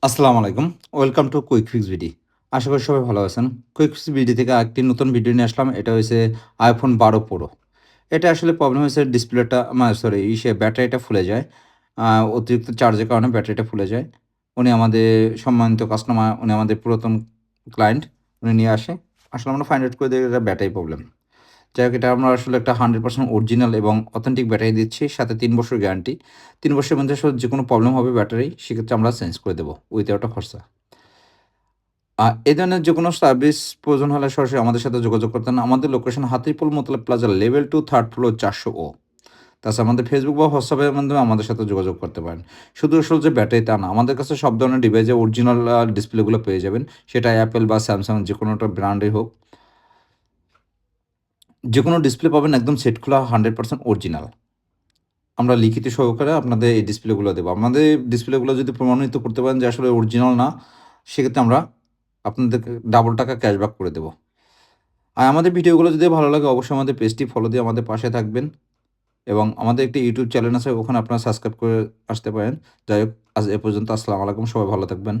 আসসালামু আলাইকুম। Welcome to quick fix BD. আশা করি সবাই ভালো আছেন। কুইক ফিক্স বিডি থেকে আরেকটি নতুন ভিডিও নিয়ে আসলাম। এটা হইছে iPhone 12 Pro। এটা আসলে প্রবলেম হয়েছে ডিসপ্লেটা সরি ব্যাটারিটা ফুলে যায়। আ অতিরিক্ত চার্জের কারণে ব্যাটারিটা ফুলে যায়। উনি আমাদের সম্মানিত কাস্টমার, উনি আমাদের পুরাতন ক্লায়েন্ট। উনি নিয়ে আসে। আসলে আমরা ফাইন্ড আউট করে দেখি এটা ব্যাটারি প্রবলেম। যাই হোক এটা আমরা আসলে একটা 100% অরিজিনাল এবং অথেন্টিক ব্যাটারি দিচ্ছি। সাথে ৩ বছর গ্যারান্টি। ৩ বছরের মধ্যে আসলে যেকোনো প্রবলেম হবে ব্যাটারি সেক্ষেত্রে আমরা চেঞ্জ করে দেব উইথআউট আ খরচা। এই ধরনের যেকোনো সার্ভিস প্রয়োজন হলে সরাসরি আমাদের সাথে যোগাযোগ করতেন। আমাদের location Hatirpool Motaleb plaza level 2 third floor ৪০০ ও। তাছাড়া আমাদের ফেসবুক বা হোয়াটসঅ্যাপের মাধ্যমে আমাদের সাথে যোগাযোগ করতে পারেন। শুধু আসলে যে ব্যাটারি তা না, আমাদের কাছে সব ধরনের ডিভাইসে অরিজিনাল ডিসপ্লেগুলো পেয়ে যাবেন। সেটা অ্যাপেল বা স্যামসাং যেকোনো একটা ব্র্যান্ডের হোক। যেকোনো ডিসপ্লে পাবেন একদম সেট খোলা 100% অরিজিনাল। আমরা লিখিত সহকারে আপনাদের এই ডিসপ্লেগুলো দেব। আমাদের ডিসপ্লেগুলো যদি প্রমাণিত করতে পারেন যে আসলে অরিজিনাল না, সেক্ষেত্রে আমরা আপনাদেরকে ডাবল টাকা ক্যাশব্যাক করে দেব। আর আমাদের ভিডিওগুলো যদি ভালো লাগে অবশ্যই আমাদের পেজটি ফলো দিয়ে আমাদের পাশে থাকবেন এবং আমাদের একটি ইউটিউব চ্যানেল আছে ওখানে আপনারা সাবস্ক্রাইব করে আসতে পারেন। যাই হোক আজ এ পর্যন্ত আসসালামু আলাইকুম। সবাই ভালো থাকবেন।